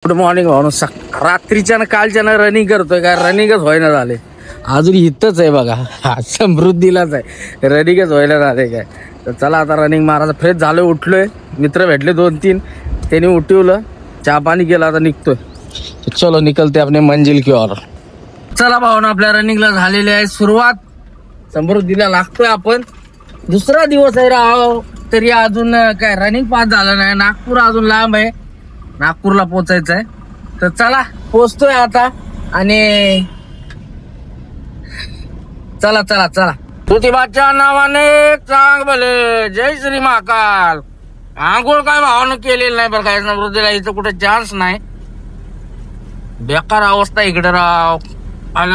Good morning भाऊ. रात्रीच्या ना कालच्या ना रनिंग करतोय का रनिंगच व्हायना झाले. अजून इथंच आहे बघा, समृद्धीलाच आहे, रनिंगच व्हायला झाले काय. तर चला आता रनिंग मारायचं. फ्रेश झालोय, उठलोय, मित्र भेटले 2-3, त्यांनी उठवलं, चहा पाणी केलं, आता निघतोय. चलो निकलते आपले मंजिल की ओर. चला भाऊ, आपल्या रनिंगला झालेली आहे सुरुवात. समृद्धीला लागतोय आपण. दुसरा दिवस आहे राव, तरी अजून काय रनिंग पास झालं नाही. नागपूर अजून लांब आहे, नागपूरला पोचायचं आहे. तर चला पोचतोय आता. आणि चला चला चला, ज्योतिबाच्या नावाने चांग भले, जय श्री महाकाल. आंघोळ काय भावानं केलेलं नाही बरं काय. समृद्धीला इथं कुठे चान्स नाही. बेकार अवस्था इकडे राव.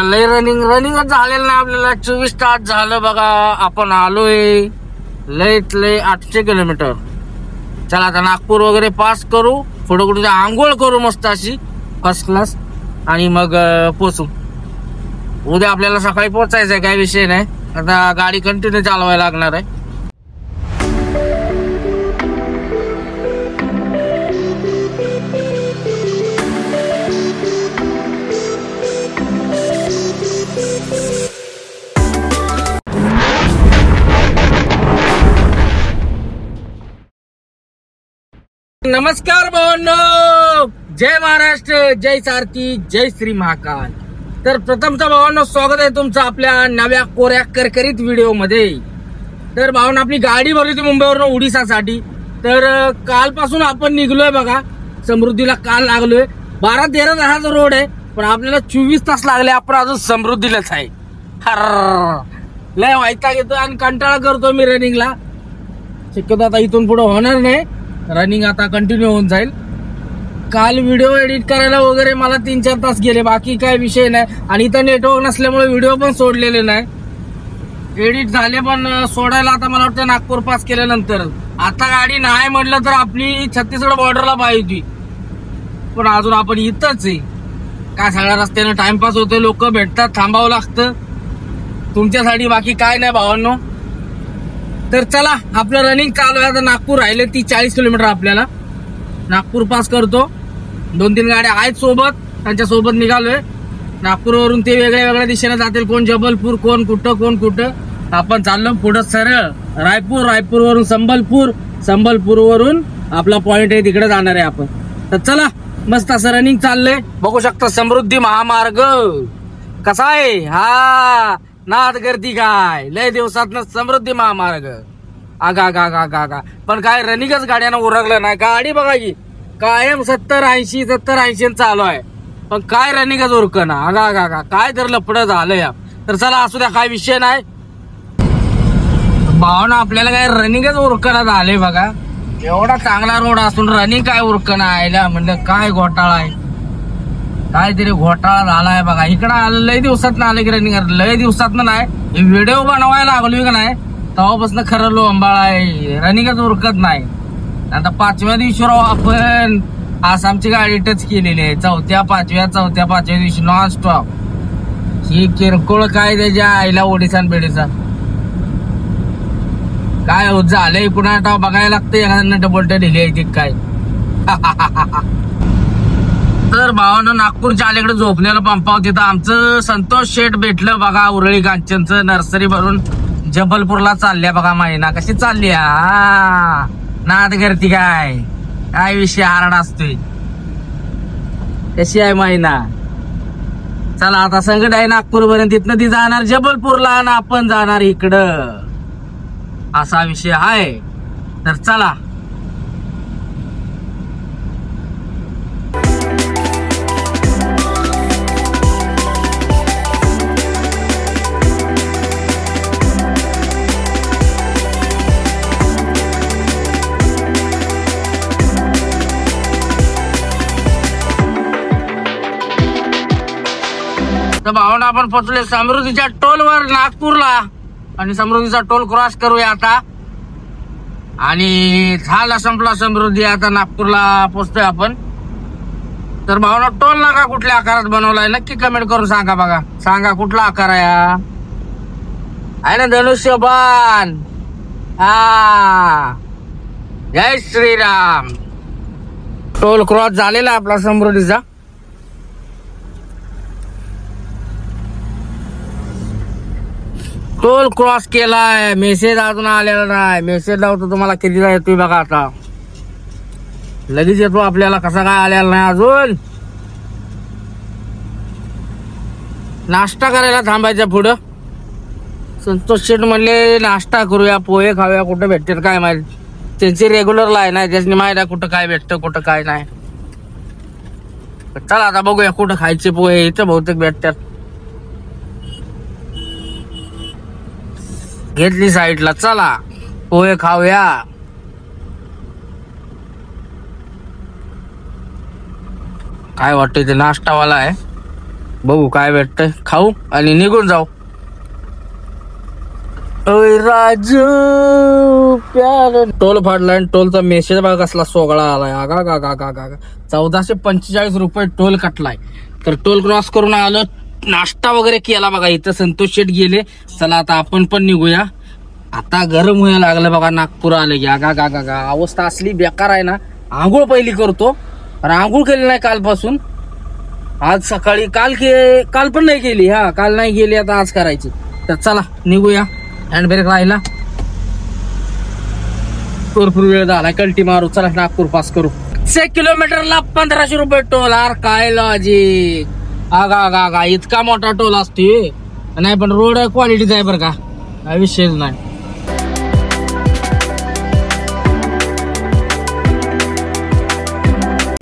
लय रनिंगच झालेलं नाही आपल्याला. 24 तास झालं बघा आपण आलोय. लयत लय 800 किलोमीटर. चला आता नागपूर वगैरे पास करू, पुढे कुठे आंघोळ करू मस्त अशी फर्स्ट क्लास, आणि मग पोचू. उद्या आपल्याला सकाळी पोचायचंय, काही विषय नाही. आता गाडी कंटिन्यू चालवायला लागणार आहे. नमस्कार भावांनो, जय महाराष्ट्र, जय सारथी, जय श्री महाकाल. तर प्रथमतः भावांनो स्वागत आहे तुमचं आपल्या नव्या कोऱ्या करकरीत व्हिडिओ मध्ये. तर भावांनो आपली गाडी भरली होती मुंबईवरून उडीसासाठी. तर कालपासून आपण निघलोय बघा. समृद्धीला काल लागलोय. 12-13 तासाचा रोड आहे, पण आपल्याला 24 तास लागले. आपण अजून समृद्धीलाच आहे. लय वैताग येतो आणि कंटाळा करतो मी रनिंगला. शक्यतो आता इथून पुढे होणार नाही, रनिंग आता कंटिन्यू होऊन जाईल. काल व्हिडिओ एडिट करायला वगैरे मला 3-4 तास गेले, बाकी काय विषय नाही. आणि इथं नेटवर्क नसल्यामुळे व्हिडिओ पण सोडलेले नाही. एडिट झाले पण सोडायला आता मला वाटतं नागपूर पास केल्यानंतर. आता गाडी नाही म्हटलं तर आपली छत्तीसगड बॉर्डरला पाहिजे, पण अजून आपण इथंच आहे. काय सगळ्या रस्त्याने टाइमपास होतोय, लोक भेटतात, थांबावं लागतं तुमच्यासाठी, बाकी काय नाही भावांनो. तर चला आपलं रनिंग चालू आहे. आता नागपूर राहिले 30-40 किलोमीटर. आपल्याला नागपूर पास करतो. 2-3 गाड्या आहेत सोबत, त्यांच्या सोबत निघालोय. नागपूरवरून ते वेगळ्या वेगळ्या दिशेने जातील, कोण जबलपूर, कोण कुठं. आपण चाललो पुढं सरळ रायपूर, रायपूरवरून संबलपूरवरून आपला पॉइंट आहे, तिकडे जाणार आहे आपण. तर चला मस्त असं रनिंग चाललंय. बघू शकता समृद्धी महामार्ग कसा आहे. हा नाद गर्दी काय, लय दिवसात समृद्धी महामार्ग. आगा पण काय रनिंगच गाड्यानं उरगलं नाही. गाडी बघा की कायम 70-80 चालू आहे, पण काय रनिंगच उरकना. आगा काय तर लपड झालं या. तर चला असू द्या, काय विषय नाही. भावना आपल्याला काय रनिंगच उरकना झाले बघा. एवढा चांगला रोड असून रनिंग काय उरकना आयला. म्हणलं काय घोटाळा आहे, काहीतरी घोटाळा झालाय बघा. इकडं आलं लय दिवसात आलं की रनिंग, लय दिवसात नाही. व्हिडिओ बनवायला लागलोय का नाही तेव्हापासून खरं लोंबाळ आहे, रनिंगच उरकत नाही. आता 5व्या दिवशी राव आपण आसामची गाडी टच केलेली आहे. 4-5व्या दिवशी नॉन स्टॉप. ही किरकोळ काय त्याच्या आईला ओडिसा बेडीचा काय होत झालंय कुणा बघायला लागतं. एखाद्या डबल ढिली आहे ती काय. तर भावानं नागपूरच्या अलीकडे झोपण्याला पंपाव, तिथं आमचं संतोष शेठ भेटलं बघा. उरळी कांचनचं नर्सरी भरून जबलपूरला चालल्या बघा. महिना कशी चालली नाद करती काय विषय हार्ड असतोय. कशी आहे महिना. चला आता संकट आहे नागपूर पर्यंत, तिथनं ती जाणार जबलपूरला आणि आपण जाणार इकडं, असा विषय आहे. तर चला तर भावना आपण पोहोचले समृद्धीच्या टोलवर नागपूरला, आणि समृद्धीचा टोल क्रॉस करूया आता. आणि झाला संपला समृद्धी, आता नागपूरला पोहोचतोय आपण. तर भावना टोल नाका कुठल्या आकारात बनवलाय नक्की कमेंट करून सांगा बघा. सांगा कुठला आकार आहे ना धनुष्यबाण. हा जय श्रीराम. टोल क्रॉस झालेला आपला समृद्धीचा. टोल क्रॉस केलाय. मेसेज अजून आलेला नाही. मेसेज लावतो तुम्हाला कितीला येतोय बघा. आता लगेच येतो आपल्याला. कसा काय आलेला नाही अजून. नाश्ता करायला थांबायच्या पुढं. संतोष शेठ म्हणले नाश्ता करूया, पोहे खाऊया. कुठं भेटते काय माहिती. त्यांची रेग्युलर लाईन आहे, त्याची माहिती आहे कुठं काय भेटतं कुठं काय नाही. चला आता बघूया कुठं खायचे पोहे. इथं बहुतेक भेटतात. घेतली साईडला. चला पोहे खाऊया. काय वाटतंय ते नाश्तावाला आहे. बघू काय भेटतंय. खाऊ आणि निघून जाऊ. राजू प्यार. टोल फाडलाय. टोलचा मेसेज बघा कसला सोगळा आलाय. आगा गा गा गा गा. 1445 रुपये टोल कटलाय. तर टोल क्रॉस करून आलं. नाश्ता वगैरे केला बघा. इथं संतोष शेठ गेले. चला आता आपण पण निघूया. आता गरम व्हायला लागलं बघा. नागपूर आले की आगा गा गा गा. अवस्था असली बेकार आहे ना. आंघोळ पहिली करतो. आंघोळ केली नाही कालपासून. आज सकाळी काल पण नाही केली. हा काल नाही गेली, आता आज करायची. तर चला निघूया. हँड ब्रेक राहिला. भरपूर वेळ झाला. कल्टी मारू. चला नागपूर पास करू. 1 किलोमीटरला 1500 रुपये टोल. आर काय लॉजिक. आगा आगा आगा. इतका मोठा टोल असतोय. नाही पण रोड क्वालिटीचा आहे बरं का. काय विषयच नाही.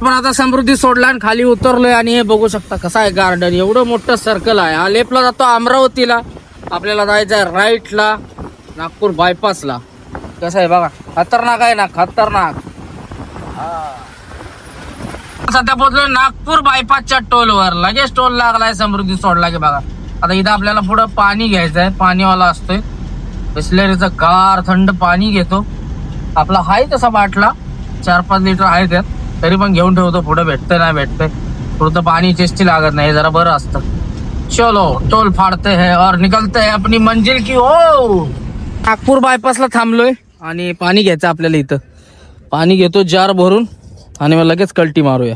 पण आता समृद्धी सोडला आणि खाली उतरलोय. आणि हे बघू शकता कसं आहे गार्डन. एवढं मोठं सर्कल आहे. हा लेफ्टला जातो अमरावतीला. आपल्याला जायचं आहे राईटला नागपूर बायपासला. कसं आहे बघा. खतरनाक आहे ना. खतरनाक. सध्या पोहोचलो नागपूर बायपासच्या टोलवर. लगेच टोल लागलाय समृद्धी सोडला की बघा. आता इथं आपल्याला पुढं पाणी घ्यायचं आहे. पाणीवाला असतोय. बिस्लेरीचं गार थंड पाणी घेतो. आपला हाय तसा बाटला 4-5 लिटर आहे त्यात. तरी पण घेऊन ठेवतो. पुढे भेटतंय नाही भेटतंय. पुढं पाणी टेस्टी लागत नाही. जरा बरं असतं. चलो टोल फाड़ते हैं और निकलते हैं अपनी मंजिल की ओर. नागपूर बायपासला थांबलोय आणि पाणी घ्यायचं आपल्याला. इथं पाणी घेतो जार भरून आणि मग लगेच कल्टी मारूया.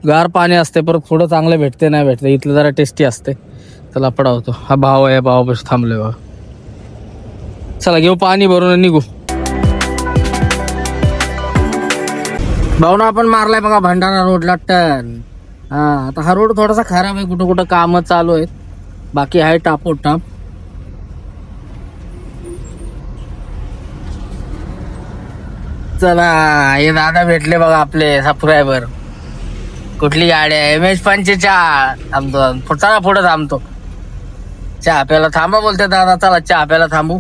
गार पाणी असते. परत थोडं चांगलं भेटते नाही भेटते. इथलं जरा टेस्टी असते. चला पडा होतो. हा भाव आहे. भावापाशी थांबलोय बघा. चला घेऊ पाणी भरून निघू. भावना आपण मारलाय बघा भंडारा रोडला टर्न. हा आता हा रोड थोडासा खराब आहे. कुठं कुठं काम चालू आहेत. बाकी आहे टापोटाप. चला हे दादा भेटले बघा आपले सबस्क्रायबर. कुठली गाडी आहे. MS 45 थांबतो. चला पुढे थांबतो. चहा प्यायला थांबा बोलते दादा. चला चहा प्यायला थांबू.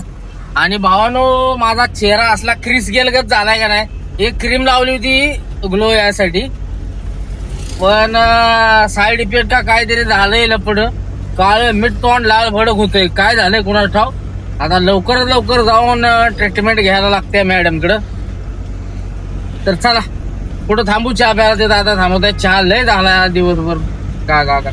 आणि भावानो माझा चेहरा असला क्रिस गेलगत झालाय का नाही. एक क्रीम लावली होती ग्लो यासाठी. पण साईड इफेक्ट का काहीतरी झालंय लपड. काळ मीठ तोंड लाल भडक होतंय. काय झालंय कुणाला ठाव. आता लवकरात लवकर जाऊन ट्रीटमेंट घ्यायला लागते मॅडमकडं. तर चला पुढं थांबू. चहा प्यायला ते दादा थांबवत आहे. चहा लय झाला दिवसभर. का का का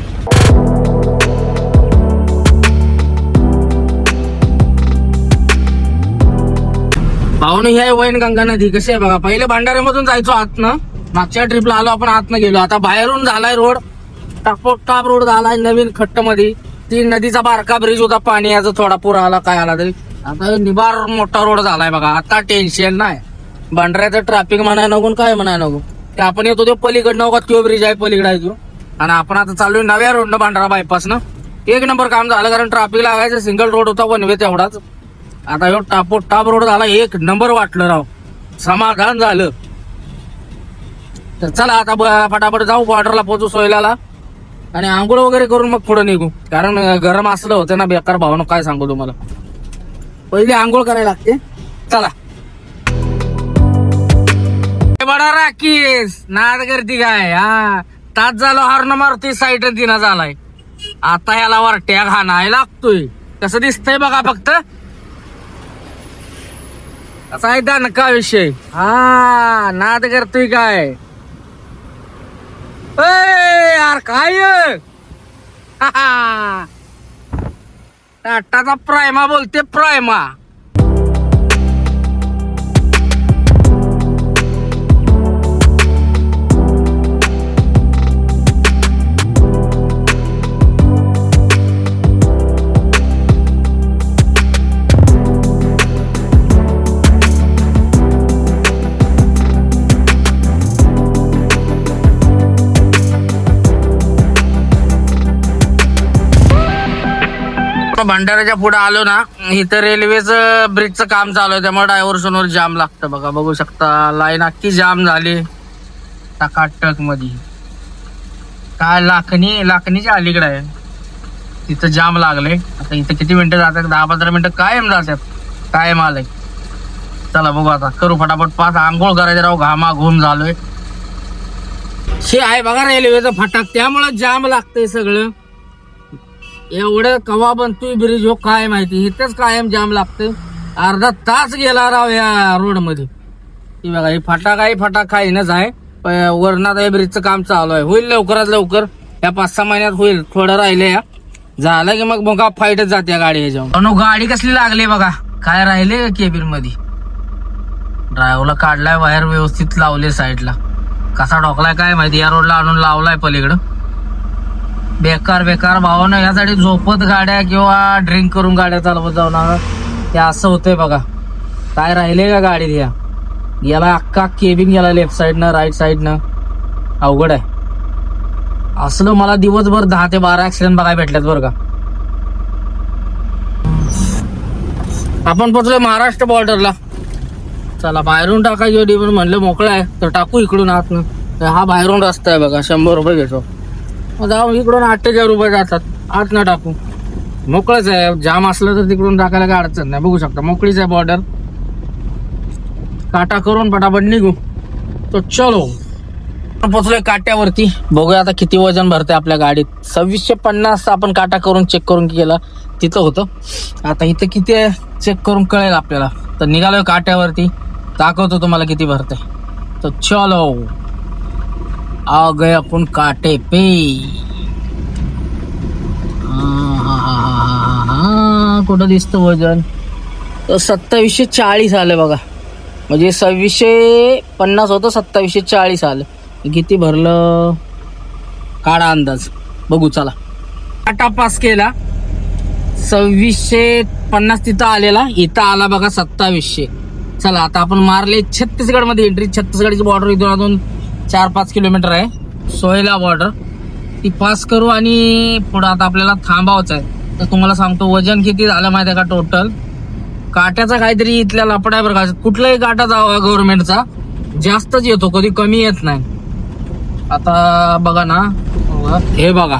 भावने ही आहे वैनगंगा नदी. कशी आहे बघा. पहिले भंडाऱ्यामधून जायचो आतनं. मागच्या ट्रिपला आलो आपण आतनं गेलो. आता बाहेरून झालाय रोड. टापोटाप रोड झालाय नवीन खट्ट मध्ये. ती नदीचा बारका ब्रिज होता. पाणी याचा थोडा पूर आला काय आला तरी. आता निबार मोठा रोड झालाय बघा. आता टेन्शन नाही. भंडाऱ्याचं ट्रॅफिक म्हणाय नको काय म्हणाय नको. ते आपण येतो ते पलीकडनं का तो ब्रिज आहे पलीकडे आहे तो. आणि आपण आता चालू नव्या रोडनं भंडारा बायपासनं. 1 नंबर काम झालं. कारण ट्रॅफिक लागायचं. सिंगल रोड होता वन वे तेवढाच. आता ह्यो टापोटाप रोड झाला. 1 नंबर वाटलं राव. समाधान झालं. तर चला आता फटाफट जाऊ बॉर्डरला पोहोचू सोयल्याला. आणि आंघोळ वगैरे करून मग पुढे निघू. कारण गरम असलं होतं ना बेकार भावना. काय सांगू तुम्हाला. पहिली आंघोळ करायला लागते. चला बडा राखीस नाद करती काय. हा तास झालो हॉर्न मारतोय. साईट दिना झालाय. आता ह्याला वरट्या घाणाय लागतोय. कसं दिसतंय बघा फक्त. असा आहे दणका विषय. हा नाद करतोय काय. यार काय टाटाचा प्रायमा बोलते. प्रायमा भंडाऱ्याच्या पुढे आलो ना, इथं रेल्वेचं ब्रिजचं काम चालू आहे, त्यामुळे डायव्हर्शनवर जाम लागतं बघा. बघू शकता लाईन अख्खी जाम झाली टकाटक मध्ये. काय लाखणीच्या अलीकडे आहे, तिथं जाम लागले. आता इथं किती मिनिटं जातात? 10-15 मिनिटं कायम जातात, कायम आलंय. चला बघू आता, करू फटाफट पास. आंघोळ करायचं राव, घामा घुम झालोय. शे आहे बघा रेल्वेचा फाटक, त्यामुळे जाम लागतंय सगळं. एवढं कवा बनतोय ब्रिज हो काय माहिती, इथंच कायम जाम लागतंय. अर्धा तास गेला राव या रोड मध्ये. ती बघा ही फाटक आहे, फाटक खाईनच आहे. वरणात हे ब्रिजचं काम चालू आहे, होईल लवकरात लवकर. या 5-6 महिन्यात होईल, थोडं राहिले. या झालं की मग फाईटच जाते गाडी ह्याच्यावर. गाडी कसली लागली बघा, काय राहिले केबिन मध्ये. ड्रायव्हरला काढलाय बाहेर, व्यवस्थित लावले साईडला. कसा ढोकलाय काय माहिती, या रोडला आणून लावलाय पलीकडं. बेकार भावानं यासाठी झोपत गाड्या किंवा ड्रिंक करून गाड्या चालवत जाऊ नका, ते असं होतंय बघा. काय राहिले का गाडीत याला अख्खा केबिन गेला, लेफ्ट साईडनं राईट साईडनं. अवघड आहे असलं. मला दिवसभर 10 ते 12 ऍक्सिडेंट बघायला भेटल्यात बरं का. आपण पोहोचलोय महाराष्ट्र बॉर्डरला. चला बाहेरून टाकायची पण म्हणलं मोकळा आहे तर टाकू इकडून आतनं. हा बाहेरून रस्ता आहे बघा, 100 रुपये घेतो. जाऊ इकडून 48 रुपये जातात, आतनं टाकू. मोकळच आहे, जाम असलं तर तिकडून टाकायला काय अडचण नाही. बघू शकता मोकळीच आहे बॉर्डर. काटा करून पटापट निघू. तो चलो पोचलोय काट्यावरती. बघूया आता किती वजन भरते आपल्या गाडीत. 2650 आपण काटा करून चेक करून केला, तिथं होतं. आता इथं किती आहे चेक करून कळेल आपल्याला. तर निघालोय काट्यावरती, दाखवतो तुम्हाला किती भरते. तो चलो आ गए आपण काटे पे. कुठं दिसतं वजन? तर 2740 आलं बघा. म्हणजे 2650 होतं, 2740 आलं. किती भरलं काढा अंदाज. बघू चला. काटा पास केला, 2650 तिथं आलेला, इथं आला बघा 2700. चला आता आपण मारले छत्तीसगड मध्ये एंट्री. छत्तीसगडची बॉर्डर इथून अजून 4-5 किलोमीटर आहे. सोयला बॉर्डर ती पास करू आणि पुढे आता आपल्याला थांबावचं आहे. तर तुम्हाला सांगतो वजन किती झालं माहिती आहे का टोटल. काट्याचा काहीतरी इथल्या लपडा बरं का. कुठलाही काटा जावा गव्हर्नमेंटचा जास्तच येतो, कधी कमी येत नाही. आता बघा ना, हे बघा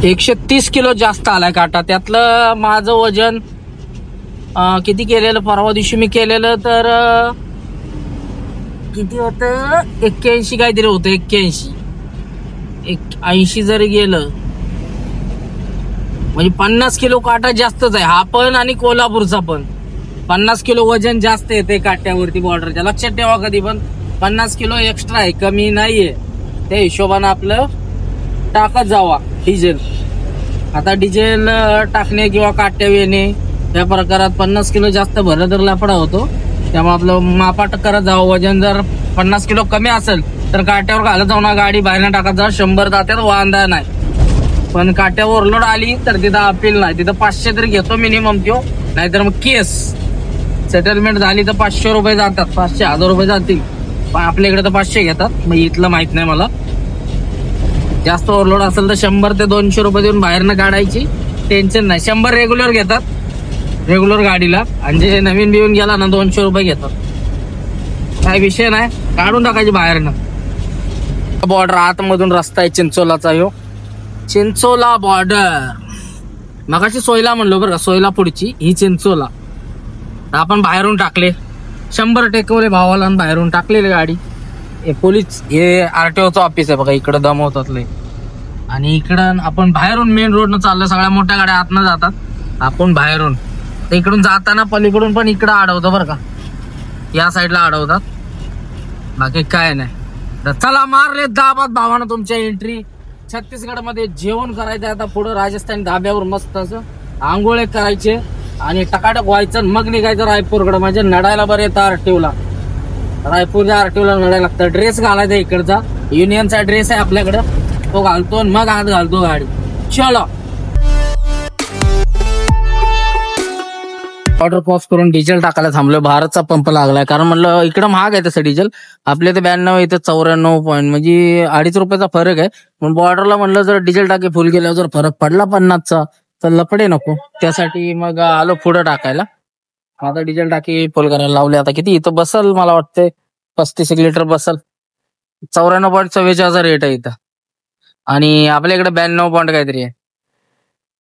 130 किलो जास्त आलाय काटा. त्यातलं माझं वजन किती केलेलं परवा दिवशी मी केलेलं तर किती होतं, 81 काहीतरी होतं. 81 जरी गेलं म्हणजे 50 किलो काटा जास्तच आहे. हा पण आणि कोल्हापूरचा पण 50 किलो वजन जास्त येते काट्यावरती बॉर्डरच्या. लक्षात ठेवा कधी पण 50 किलो एक्स्ट्रा आहे, कमी नाहीये. त्या हिशोबानं आपलं टाकत जावा डिझेल. आता डिझेल टाकणे किंवा काट्या येणे या प्रकारात 50 किलो जास्त भरलं तर लफडा होतो. त्यामुळे आपलं मापाट करत जावं. वजन जर 50 किलो कमी असेल तर काट्यावर घालत जाऊ ना, गाडी बाहेर टाकत जा. 100 जात्यात, वांदा नाही. पण काट्यावर ओव्हरलोड आली तर तिथं अपील नाही, तिथं 500 तरी घेतो मिनिमम त्यो, नाहीतर मग केस. सेटलमेंट झाली तर 500 रुपये जातात, 500-1000 रुपये जातील. पण आपल्या इकडे तर 500 घेतात. मग इथलं माहित नाही मला. जास्त ओव्हरलोड असेल तर 100 ते 200 रुपये देऊन बाहेरनं काढायची, टेन्शन नाही. 100 रेग्युलर घेतात, रेग्युलर गाडीला. आणि जे नवीन बिवून गेला ना 200 रुपये घेतात. काय विषय नाही, काढून टाकायची बाहेरनं. बॉर्डर आतमधून रस्ता आहे चिंचोलाचा. ह्यो चिंचोला बॉर्डर. मगाशी सोयला म्हणलो बरं का, सोयला पुढची ही चिंचोला. आपण बाहेरून टाकले 100 टेकवले भावाला आणि बाहेरून टाकलेली गाडी. हे पोलीस, हे आरटीओचं ऑफिस आहे बघा, इकडं दमवतात लय. आणि इकडं आपण बाहेरून मेन रोडनं चाललं, सगळ्या मोठ्या गाड्या आतनं जातात, आपण बाहेरून. तर इकडून जाताना पलीकडून पण इकडं अडवतं बरं का, या साईडला अडवतात. बाकी काय नाही. तर चला मारले दाबात भावानं तुमच्या एंट्री. छत्तीसगड मध्ये जेवण करायचं आता पुढं राजस्थानी धाब्यावर मस्त असं आंघोळे करायचे आणि टकाटक व्हायचं, मग निघायचं रायपूरकडे. म्हणजे नडायला बरं येतं आरटीओला. रायपूरच्या आरटीओला नडायला लागतं. ड्रेस घालायचा इकडचा, युनियनचा ड्रेस आहे आपल्याकडं, तो घालतो आणि मग आत घालतो गाडी. चलो ऑर्डर पॉज करून डिझेल टाकायला थांबलो. भारतचा पंप लागलाय, कारण म्हणलं इकडं महाग आहे तसं डिझेल. आपल्या इथे 92, इथं 94 पॉईंट, म्हणजे 2.5 रुपयाचा फरक आहे. पण बॉर्डरला म्हणलं जर डिझेल टाके फुल केल्यावर जर फरक पडला 50चा तर लफडे नको, त्यासाठी मग आलो पुढं टाकायला. आता डिझेल टाकी फुल करायला लावली. आता किती इथं बसल, मला वाटतंय 35 लिटर बसल. 94.44 रेट आहे इथं, आणि आपल्या इकडे 92 पॉईंट काहीतरी आहे.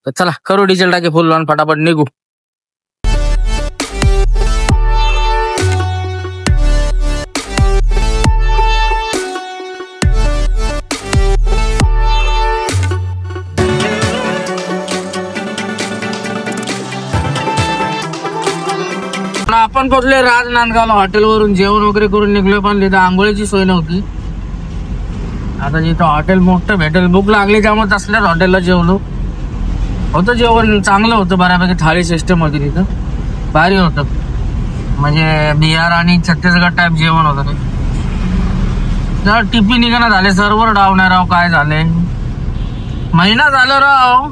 तर चला करू डिझेल टाकी फुल लावून फटाफट निघू. आपण पोहोचले राजनांदगावला. हॉटेलवरून जेवण वगैरे करून निघलो, पण तिथं आंघोळीची सोय नव्हती. आता जिथं हॉटेल मोठं भेटेल, भूक लागली त्यामुळे तसल्याच हॉटेलला जेवलो. होतं जेवण चांगलं होतं, बऱ्यापैकी थाळी सिस्टम होती तिथं, भारी होतं. म्हणजे बिहार आणि छत्तीसगड टाईप जेवण होतं ते. जर टिपी निघणं झाले, सर्व्हर डाऊन आहे राव. काय झालंय, महिना झालं राव,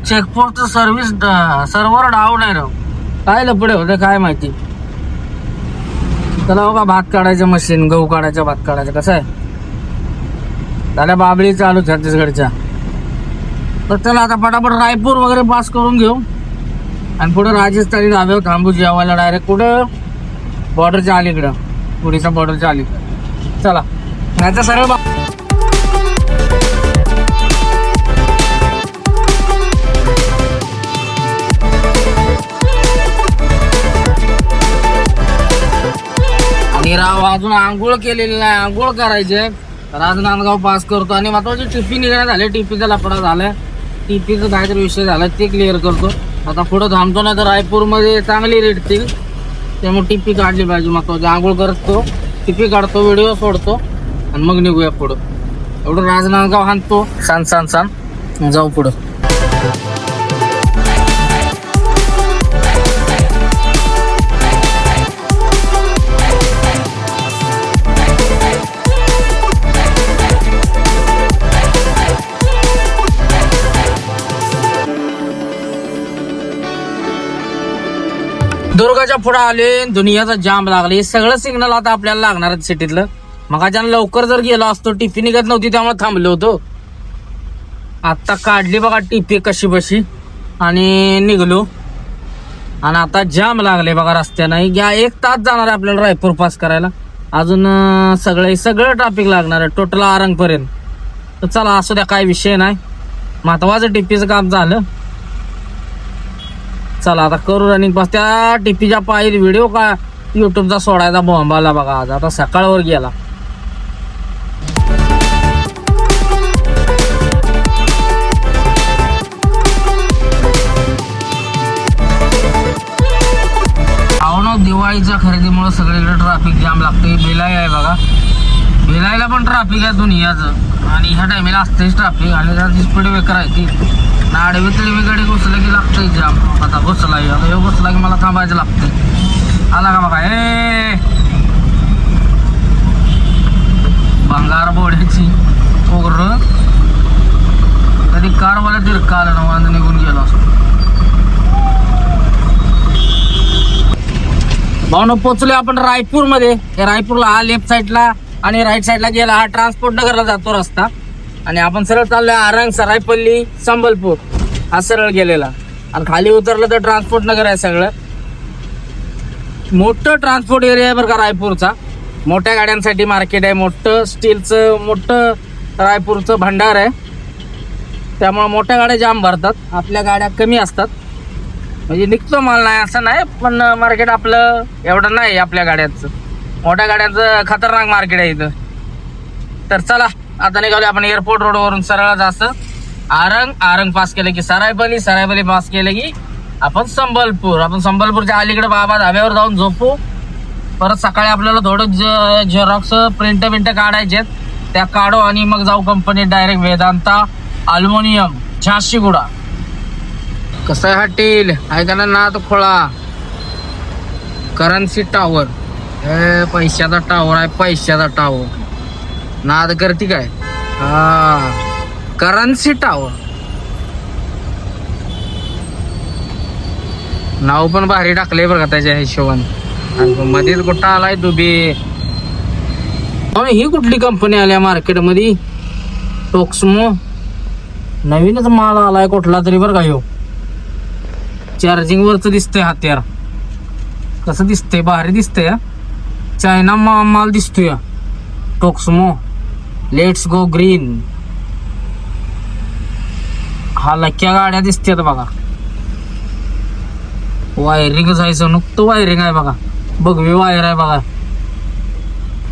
चेकपोस्ट सर्व्हिस सर्व्हर डाऊन आहे राव. काय लपडे होते काय माहिती. चला बघा, भात काढायचं मशीन, गहू काढायचं, भात काढायचं. कसं आहे झाल्या बाबळी चालू छत्तीसगडच्या. तर चला आता पटापट रायपूर वगैरे पास करून घेऊ आणि पुढे राजस्थानी धाब्यावर थांबू जेवायला. डायरेक्ट कुठं, बॉर्डरच्या अलीकडं, उडीसा बॉर्डरच्या अलीकडं. चला याचा सरळ राव. अजून आंघोळ केलेली नाही, आंघोळ करायचे. राजनांदगाव पास करतो आणि महत्वाची टिपी निघायला झाले. टिपीचा लफडा झालाय, टिपीचा काहीतरी विषय झाला, ते क्लिअर करतो. आता पुढे थांबतो ना, तर रायपूरमध्ये चांगली रेटतील, त्यामुळे टिपी काढली पाहिजे. महत्वाची आंघोळ करतो, टिपी काढतो, व्हिडिओ सोडतो आणि मग निघूया पुढं. एवढं राजनांदगाव हाणतो, सांग जाऊ पुढं. दुर्गाच्या पुढे आले, दुनियाचा जाम लागला. हे सगळं सिग्नल आता आपल्याला लागणार आहे सिटीतलं. मग लवकर जर गेलो असतो, टिपी निघत नव्हती त्यामुळे थांबलो होतो. आता काढली बघा टिपी कशी बशी आणि निघलो. आणि आता जाम लागले बघा रस्त्यानं. 1 तास जाणार आहे आपल्याला रायपूर पास करायला. अजून सगळं ट्रॅफिक लागणार आहे टोटल आरंगपर्यंत. तर चला असू द्या, काय विषय नाही. महत्वाचं टिपीचं काम झालं. चला आता करू रनिंग पास. त्या टिपीच्या पायी व्हिडिओ का युट्यूबचा सोडायचा बॉम्बाला बघा. आज आता सकाळवर गेला. दिवाळीच्या खरेदीमुळे सगळीकडे ट्रॅफिक जाम लागते. बेलाई आहे बघा, बेलाईला पण ट्रॅफिक आहे दुनियाचं. आणि ह्या टायमेला असतेच ट्रॅफिक. आणि त्याची स्पीड ब्रेकर आहे ती, आडवी तळवी गाडी घुसलं की लागतंय जाम. आता घुसला की मला थांबायचं लागतंय. आला का बघा, भंगार बोड्याची पोर. कधी कारवाला तिरका आला ना, वांद निघून गेला असतो. भावना पोचले आपण रायपूर मध्ये. रायपूरला हा लेफ्ट साईडला आणि राईट साईडला गेला, हा ट्रान्सपोर्ट नगरला जातो रस्ता. आणि आपण सरळ चाललोय आरंग, सरायपल्ली, संबलपूर हा सरळ गेलेला. आणि खाली उतरलं तर ट्रान्सपोर्ट नगर आहे. सगळं मोठं ट्रान्सपोर्ट एरिया आहे बरं का रायपूरचा. मोठ्या गाड्यांसाठी मार्केट आहे, मोठं स्टीलचं मोठं रायपूरचं भंडार आहे. त्यामुळे मोठ्या गाड्या जाम भरतात, आपल्या गाड्या कमी असतात. म्हणजे निघतो माल नाही असं नाही, पण मार्केट आपलं एवढं नाही आपल्या गाड्यांचं. मोठ्या गाड्यांचं खतरनाक मार्केट आहे इथं. तर चला आता निघालो आपण एअरपोर्ट रोडवरून सरळ जास्त आरंग पास केलं की सरायपल्ली पास केलं की आपण संबलपूरच्या अलीकडे बाबा धाब्यावर जाऊन झोपू. परत सकाळी आपल्याला थोडं झेरॉक्स प्रिंट काढायचे, त्या काढू आणि मग जाऊ कंपनीत डायरेक्ट. वेदांता अल्युमिनियम झाशीगुडा. कसं आहे हॉटेल आहे का ना, तो खोळा करन्सी टावर. पैशाचा टावर आहे, पैशाचा टावर. नाद करती काय, हा करन्सी टावर. नाव पण भारी टाकले बरं का त्याच्या हिशोबाने. मध्येच कुठं आलाय डुबे. ही कुठली कंपनी आल्या मार्केटमध्ये, टोक्समो. नवीनच माल आलाय कुठला तरी बरं का ह्यो. चार्जिंग वरच दिसतंय हत्यार. कसं दिसतंय, भारी दिसतंय. चायना माल दिसतोय. टोक्समो लेट्स गो ग्रीन. हा लक्या गाड्या दिसतात बघा. वायरिंगच आहे, नुकतं वायरिंग आहे बघा. बघवी वायर आहे बघा,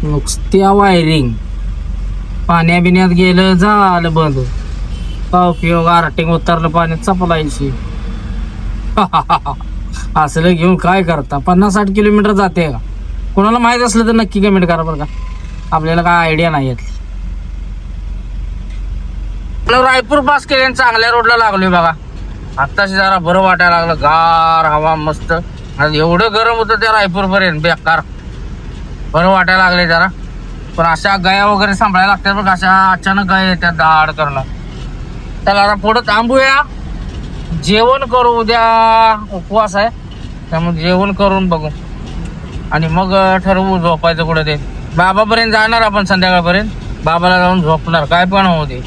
नुसत्या वायरिंग. पाण्या बिण्यात गेलं झालं बंद. उपयोग आर्टिंग उतरलं पाण्यात चपलायची. असलं घेऊन काय करता. 50-60 किलोमीटर जाते का? कोणाला माहित असलं तर नक्की कमेंट करा बरं का. आपल्याला काय आयडिया नाही येत. रायपूर पास केले, चांगल्या रोडला लागलोय बघा. आत्ताशी जरा बरं वाटायला लागलं, गार हवा मस्त. एवढं गरम होतं त्या रायपूर पर्यंत बेकार. बरं वाटायला लागले जरा. पण अशा गाया वगैरे सांभाळायला लागतात बघ. अशा अचानक गाय येतात दाड करणं. त्याला आता पुढं थांबूया, जेवण करू. उद्या उपवास आहे त्यामुळे जेवण करून बघू आणि मग ठरवू झोपायचं कुठे ते. बाबापर्यंत जाणार आपण संध्याकाळपर्यंत. बाबाला जाऊन झोपणार, काय पण होऊ दे.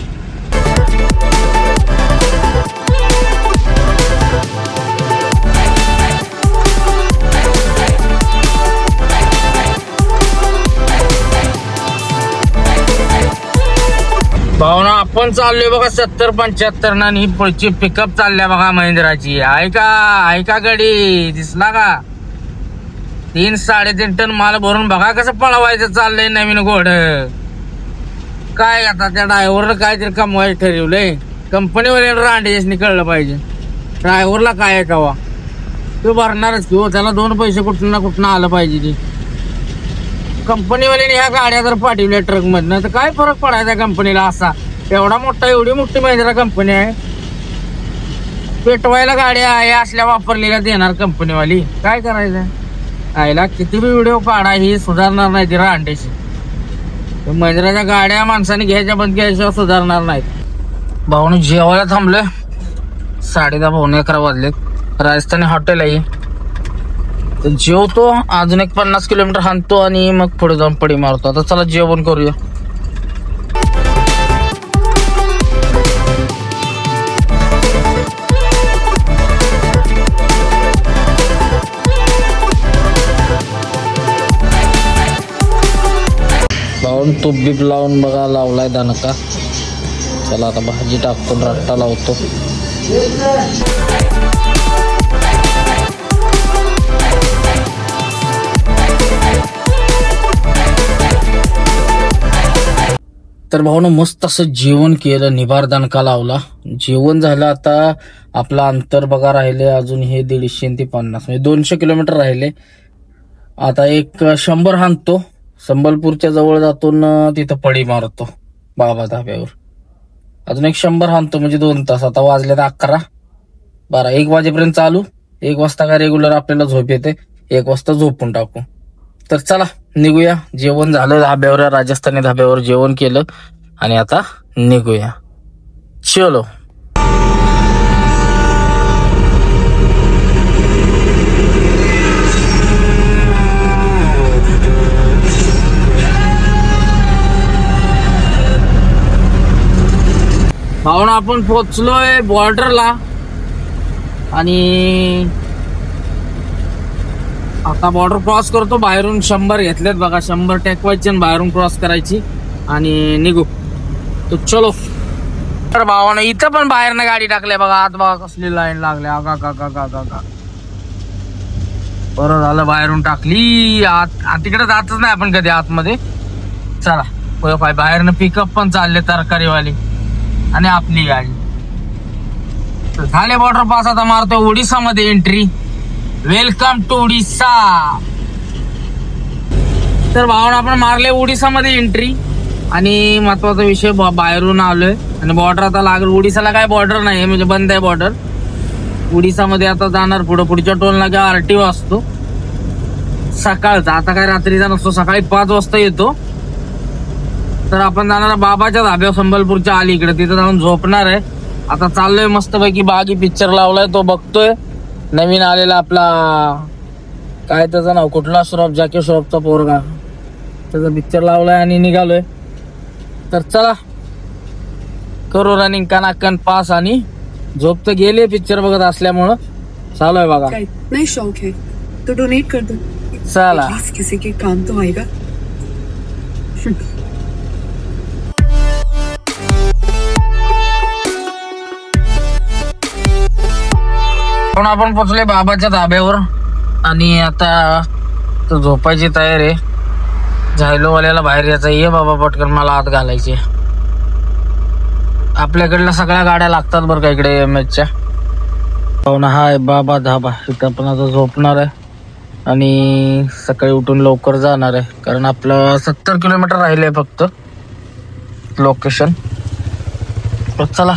भावना आपण चाललोय बघा 70-75 ना. ही पुढची पिकअप चालल्या बघा महिंद्राची. ऐका गडी दिसला का? 3-3.5 टन माल भरून बघा कसं पळवायचं चाललंय नवीन घोड. काय आता त्या ड्रायव्हरला काहीतरी कमवायचं ठरवलंय. कंपनीवर रांडेसनी कळलं पाहिजे ड्रायव्हरला काय आहे कवा. तो भरणारच किंवा त्याला 2 पैसे कुठून ना कुठून आलं पाहिजे. ती कंपनीवाल्याने ह्या गाड्या जर पाठवल्या ट्रक मधनं तर काय फरक पडायचा कंपनीला. असा एवढी मोठी महिंद्रा कंपनी आहे. पेटवायला गाड्या आहे असल्या वापरलेल्या देणार कंपनीवाली. काय करायचं? आयला किती बी व्हिडिओ काढा, ही सुधारणार नाही ती रांडेशी. महिंद्राच्या गाड्या माणसाने घ्यायच्या बंद घ्यायच्या सुधारणार नाहीत. भाऊने जेवायला थांबलोय. 10:30-11 वाजलेत. राजस्थानी हॉटेल आहे. तर जेवतो, अजून एक 50 किलोमीटर हाणतो आणि मग पुढे जाऊन पडी मारतो. आता चला जेवण करूया. भाऊन तूप बीप लावून बघा लावलाय दणका. चला आता भाजी टाकतो, रट्टा लावतो. तर भाऊनं मस्त असं जेवण केलं, निभार दणका लावला. जेवण झालं. आता आपलं अंतर बघा राहिले अजून हे 150 ते 50 म्हणजे 200 किलोमीटर राहिले. आता एक 100 हाणतो. संबलपूरच्या जवळ जातो तिथं पडी मारतो बाबा धाब्यावर. अजून एक 100 हाणतो म्हणजे 2 तास. आता वाजले 11, 12, 1 वाजेपर्यंत चालू. 1 वाजता काय रेग्युलर आपल्याला झोप येते. 1 वाजता झोपून टाकू. तर चला निघूया. जेवण झालं धाब्यावर, राजस्थानी धाब्यावर जेवण केलं आणि आता निघूया. चलो. भावना आपण पोचलोय बॉर्डरला आणि आता बॉर्डर क्रॉस करतो. बाहेरून 100 घेतलेत बघा. 100 टेकवायचे आणि बाहेरून क्रॉस करायची आणि निघू. तो चलो. तर भावानं इथं पण बाहेरनं गाडी टाकल्या बघा. आत बघा कसली लाईन लागल्या. आगा का का का का का. बरं झालं बाहेरून टाकली. आत तिकडे जातच नाही आपण कधी आतमध्ये. चला पाय बाहेरनं पिकअप पण चालले तरकारीवाली आणि आपली गाडी. तर झाले बॉर्डर पास. आता मारतो ओडिसा मध्ये एंट्री. Welcome to Odisha. तर भावना आपण मारले ओडिसा मध्ये एंट्री आणि महत्वाचा विषय बाहेरून आलोय आणि बॉर्डर आता लागल. ओडिसाला काय बॉर्डर नाही म्हणजे बंद आहे बॉर्डर. ओडिसा मध्ये आता जाणार पुढच्या टोलला किंवा आरटीओ असतो सकाळचा. आता काय रात्रीचा नसतो. सकाळी 5 वाजता येतो. तर आपण जाणार बाबाच्या धाब्यावर संबलपूरच्या अलीकडे. तिथं जाऊन झोपणार आहे. आता चाललोय मस्तपैकी. बागी पिक्चर लावलाय तो बघतोय. नवीन आलेला आपला काय त्याचं नाव कुठला श्रॉफ जॅकी श्रॉफचा पोरगा त्याचा पिक्चर लावलाय आणि निघालोय. तर चला करू रनिंग कनाकन पास आणि झोप तर गेले पिक्चर बघत असल्यामुळं चालू आहे बघा. नहीं शौक है तो डोनेट कर दो. चला किसी के काम तो आएगा. आपण पोचले बाबाच्या धाब्यावर आणि आता तो झोपायची तयारी आहे. झायलोवाल्याला बाहेर यायचं. ये बाबा पटकन मला आत घालायचे. आपल्याकडल्या सगळ्या गाड्या लागतात बरं का इकडे एमएचच्या. पाहुणा हा आहे बाबा धाबा. इथं आपण आता झोपणार आहे आणि सकाळी उठून लवकर जाणार आहे कारण आपलं 70 किलोमीटर राहिलंय फक्त लोकेशन. चला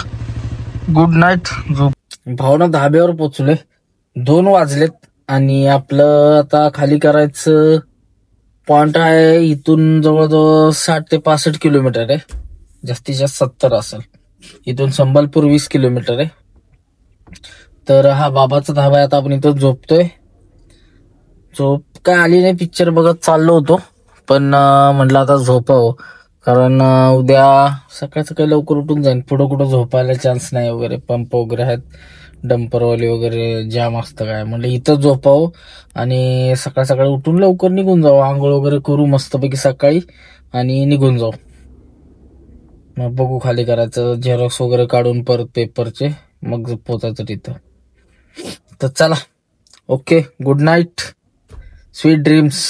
गुड नाईट. झोप. भावना धाब्यावर पोचलोय. 2 वाजलेत आणि आपलं आता खाली करायचं पॉइंट आहे इथून जवळजवळ 60 ते 65 किलोमीटर आहे. जास्तीत जास्त 70 असेल. इथून संबलपूर 20 किलोमीटर आहे. तर हा बाबाचा धाबा आहे. आता आपण इथं झोपतोय. झोप काय आली नाही. पिक्चर बघत चाललो होतो पण म्हटलं आता झोपावं कारण उद्या सकाळ सकाळी लवकर उठून जाईन. पुढं कुठं झोपायला चान्स नाही वगैरे. पंप वगैरे आहेत. डंपरवाले वगैरे जाम असतं काय. म्हणलं इथं झोपावं आणि सकाळ सकाळी उठून लवकर निघून जाऊ. आंघोळ वगैरे करू मस्तपैकी सकाळी आणि निघून जाऊ. मग बघू खाली करायचं झेरॉक्स वगैरे काढून परत पेपरचे मग पोचायचं तिथं. तर चला okay good night sweet dreams.